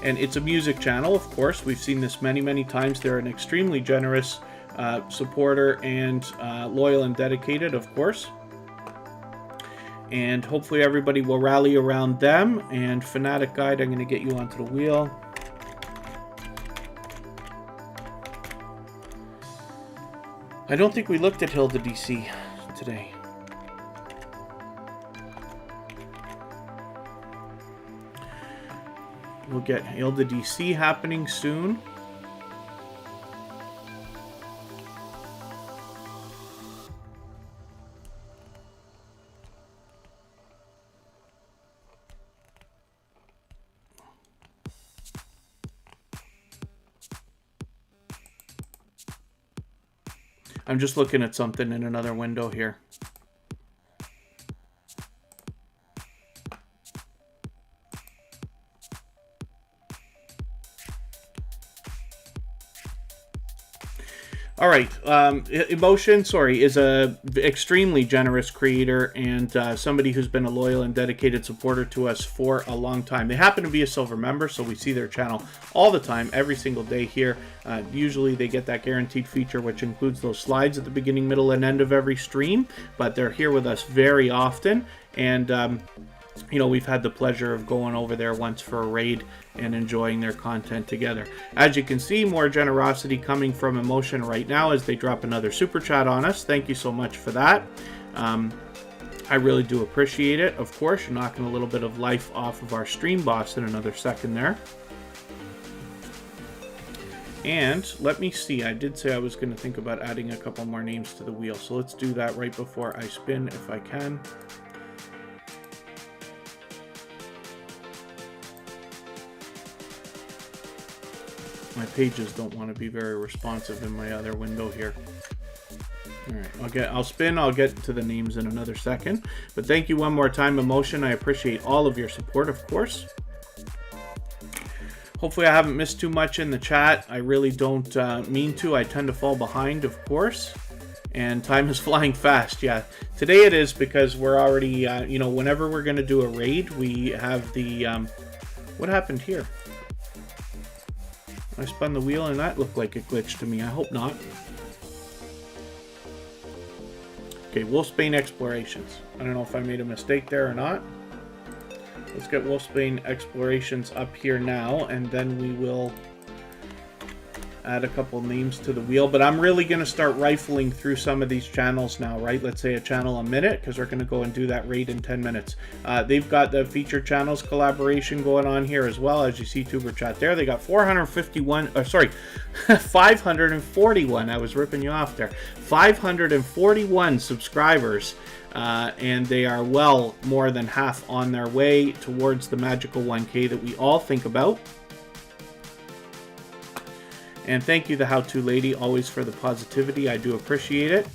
And it's a music channel, of course. We've seen this many, many times. They're an extremely generous supporter and loyal and dedicated, of course. And hopefully everybody will rally around them. And Fanatic Guide, I'm going to get you onto the wheel. I don't think we looked at HildaDC today. We'll get HildaDC happening soon. I'm just looking at something in another window here. All right, Emotion, is a extremely generous creator and somebody who's been a loyal and dedicated supporter to us for a long time. They happen to be a silver member, so we see their channel all the time, every single day here. Usually they get that guaranteed feature, which includes those slides at the beginning, middle, and end of every stream, but they're here with us very often. And you know, we've had the pleasure of going over there once for a raid and enjoying their content together. As you can see, more generosity coming from Emotion right now as they drop another super chat on us. Thank you so much for that. I really do appreciate it. Of course, you're knocking a little bit of life off of our stream boss in another second there. And let me see, I did say I was going to think about adding a couple more names to the wheel, so let's do that right before I spin if I can. My pages don't want to be very responsive in my other window here. All right, I'll spin. I'll get to the names in another second. But thank you one more time, Emotion. I appreciate all of your support, of course. Hopefully I haven't missed too much in the chat. I really don't mean to. I tend to fall behind, of course. And time is flying fast. Yeah, today it is because we're already, you know, whenever we're going to do a raid, we have the... what happened here? I spun the wheel and that looked like a glitch to me. I hope not. Okay, Wolfbane Explorations. I don't know if I made a mistake there or not. Let's get Wolfbane Explorations up here now, and then we will add a couple names to the wheel. But I'm really going to start rifling through some of these channels now, right? Let's say a channel a minute, because we're going to go and do that raid in 10 minutes. They've got the featured channels collaboration going on here as well, as you see Tuber Chat there. They got 541. I was ripping you off there. 541 subscribers. And they are well more than half on their way towards the magical 1K that we all think about. And thank you, the How-To Lady, always for the positivity. I do appreciate it.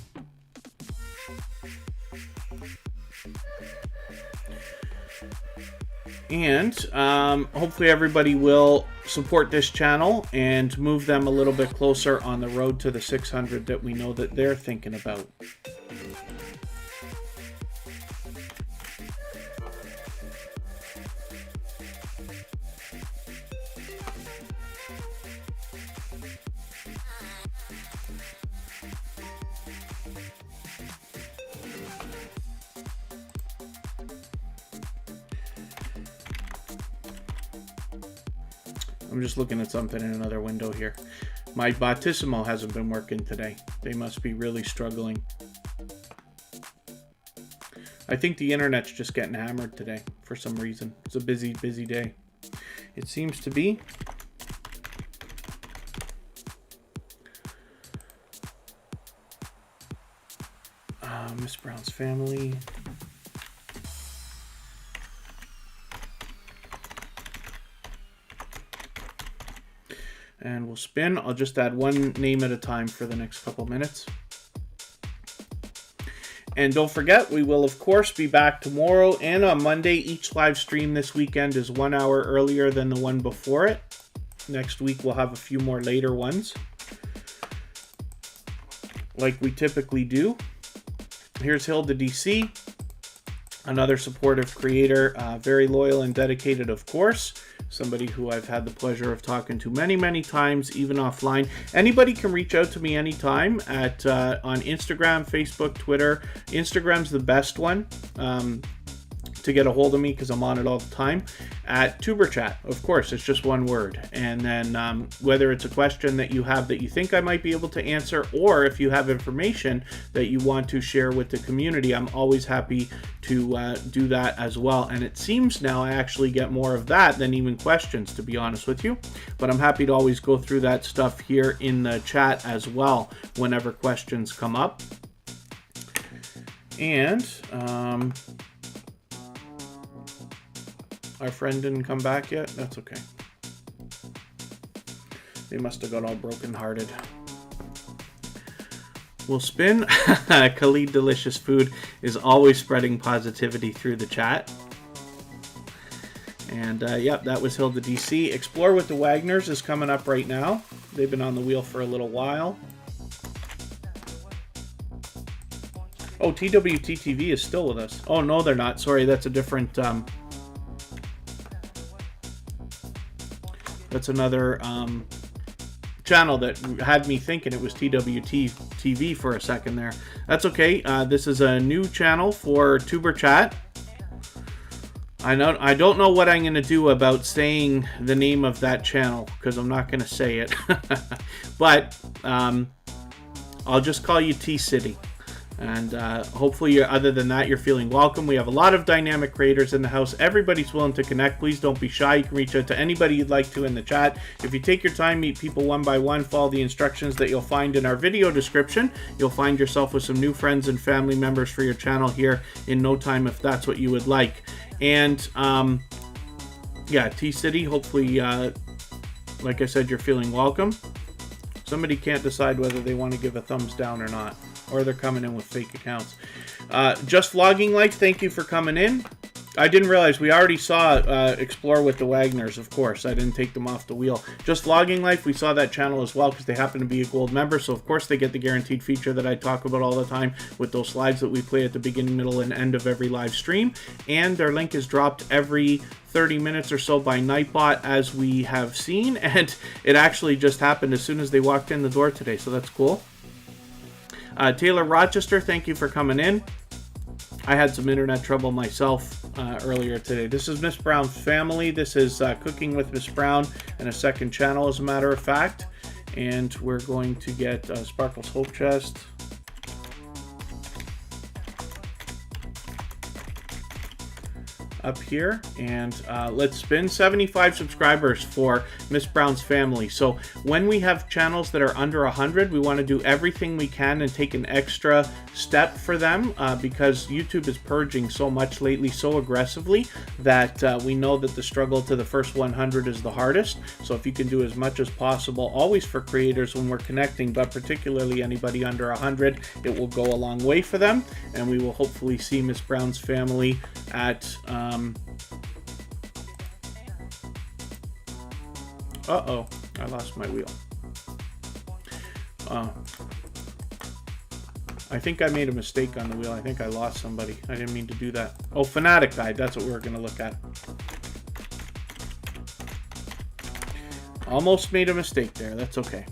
And hopefully everybody will support this channel and move them a little bit closer on the road to the 600 that we know that they're thinking about. I'm just looking at something in another window here. My Battissimo hasn't been working today. They must be really struggling. I think the internet's just getting hammered today for some reason. It's a busy, busy day. It seems to be. Miss Brown's family. And we'll spin. I'll just add one name at a time for the next couple minutes. And don't forget, we will of course be back tomorrow and on Monday. Each live stream this weekend is 1 hour earlier than the one before it. Next week we'll have a few more later ones, like we typically do. Here's HildaDC, another supportive creator, very loyal and dedicated, of course. Somebody who I've had the pleasure of talking to many, many times, even offline. Anybody can reach out to me anytime at on Instagram, Facebook, Twitter. Instagram's the best one to get a hold of me because I'm on it all the time. At TuberChat, of course, it's just one word. And then whether it's a question that you have that you think I might be able to answer, or if you have information that you want to share with the community, I'm always happy to do that as well. And it seems now I actually get more of that than even questions, to be honest with you. But I'm happy to always go through that stuff here in the chat as well whenever questions come up. And our friend didn't come back yet. That's okay. They must have got all broken-hearted. We'll spin. Khalid Delicious Food is always spreading positivity through the chat. And yep, that was HildaDC. Explore with the Wagners is coming up right now. They've been on the wheel for a little while. Oh, TWTTV is still with us. Oh, no, they're not. Sorry, that's a different... That's another channel that had me thinking it was TWT-TV for a second there. That's okay. This is a new channel for Tuber Chat. I don't know what I'm going to do about saying the name of that channel because I'm not going to say it. But I'll just call you T-City. And hopefully, other than that, you're feeling welcome. We have a lot of dynamic creators in the house. Everybody's willing to connect. Please don't be shy. You can reach out to anybody you'd like to in the chat. If you take your time, meet people one by one, follow the instructions that you'll find in our video description, you'll find yourself with some new friends and family members for your channel here in no time if that's what you would like. And yeah, T-City, hopefully, like I said, you're feeling welcome. Somebody can't decide whether they want to give a thumbs down or not. Or they're coming in with fake accounts. Just Vlogging Life, thank you for coming in. I didn't realize we already saw Explore with the Wagners, of course. I didn't take them off the wheel. Just Vlogging Life, we saw that channel as well because they happen to be a gold member. So, of course, they get the guaranteed feature that I talk about all the time with those slides that we play at the beginning, middle, and end of every live stream. And their link is dropped every 30 minutes or so by Nightbot, as we have seen. And it actually just happened as soon as they walked in the door today. So that's cool. Taylor Rochester, thank you for coming in. I had some internet trouble myself earlier today. This is Miss Brown's family. This is Cooking with Miss Brown and a second channel, as a matter of fact. And we're going to get Sparkle's Hope Chest. Up here, and let's spin. 75 subscribers for Miss Brown's family. So when we have channels that are under 100, we want to do everything we can and take an extra step for them because YouTube is purging so much lately, so aggressively, that we know that the struggle to the first 100 is the hardest. So if you can do as much as possible, always for creators when we're connecting, but particularly anybody under 100, it will go a long way for them, and we will hopefully see Miss Brown's family at uh-oh, I lost my wheel. I think I made a mistake on the wheel. I think I lost somebody. I didn't mean to do that. Oh, Fanatic died. That's what we were going to look at. Almost made a mistake there. That's okay.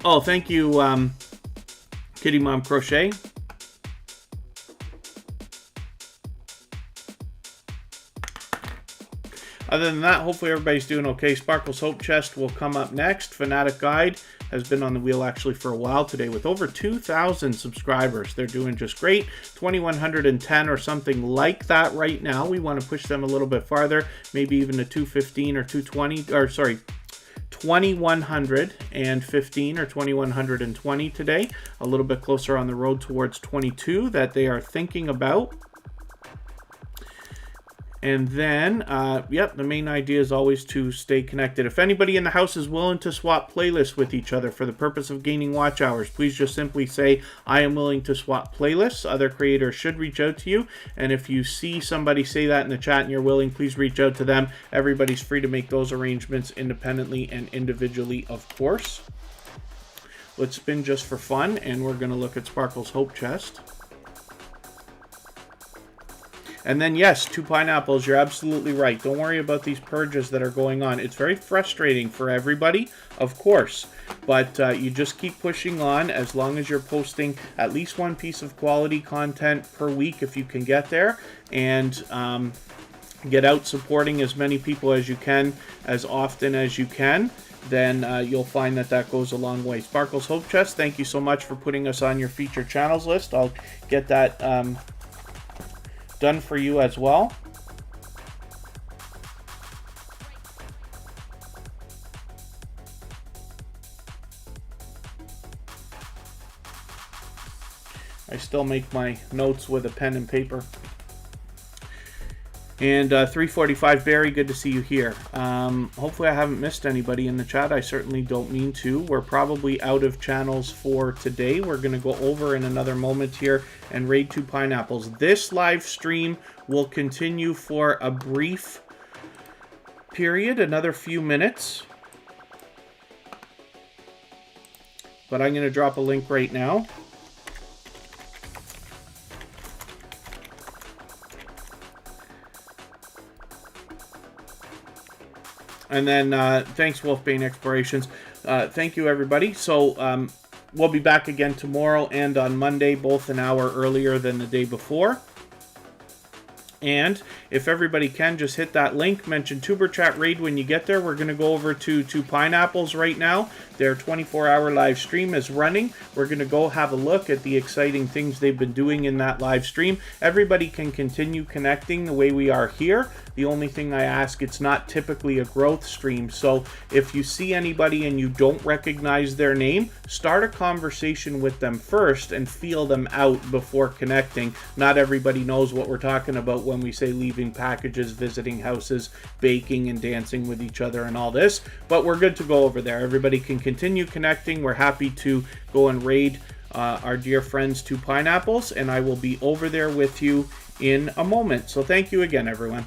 Oh, thank you, Kitty Mom Crochet. Other than that, hopefully everybody's doing okay. Sparkle's Hope Chest will come up next. Fanatic Guide has been on the wheel actually for a while today with over 2,000 subscribers. They're doing just great. 2,110 or something like that right now. We want to push them a little bit farther, maybe even to 215 or 220, or sorry, 2,115 or 2,120 today. A little bit closer on the road towards 22 that they are thinking about. And then, yep, the main idea is always to stay connected. If anybody in the house is willing to swap playlists with each other for the purpose of gaining watch hours, please just simply say, I am willing to swap playlists. Other creators should reach out to you. And if you see somebody say that in the chat and you're willing, please reach out to them. Everybody's free to make those arrangements independently and individually, of course. Let's spin just for fun, and we're going to look at Sparkle's Hope Chest. And then, yes, 2 pineapples, you're absolutely right. Don't worry about these purges that are going on. It's very frustrating for everybody, of course. But you just keep pushing on as long as you're posting at least 1 piece of quality content per week if you can get there. And get out supporting as many people as you can, as often as you can. Then you'll find that that goes a long way. Sparkle's Hope Chest, thank you so much for putting us on your featured channels list. I'll get that done for you as well. I still make my notes with a pen and paper. And 345, very good to see you here. Hopefully I haven't missed anybody in the chat. I certainly don't mean to. We're probably out of channels for today. We're going to go over in another moment here and raid 2 pineapples. This live stream will continue for a brief period, another few minutes. But I'm going to drop a link right now. And then, thanks, Wolfbane Explorations. Thank you, everybody. So, we'll be back again tomorrow and on Monday, both an hour earlier than the day before. And if everybody can, just hit that link. Mention Tuber Chat Raid when you get there. We're going to go over to 2 pineapples right now. Their 24-hour live stream is running. We're going to go have a look at the exciting things they've been doing in that live stream. Everybody can continue connecting the way we are here. The only thing I ask, it's not typically a growth stream. So if you see anybody and you don't recognize their name, start a conversation with them first and feel them out before connecting. Not everybody knows what we're talking about when we say leaving packages, visiting houses, baking and dancing with each other and all this. But we're good to go over there. Everybody can continue connecting. We're happy to go and raid our dear friends 2 pineapples, and I will be over there with you in a moment. So thank you again, everyone.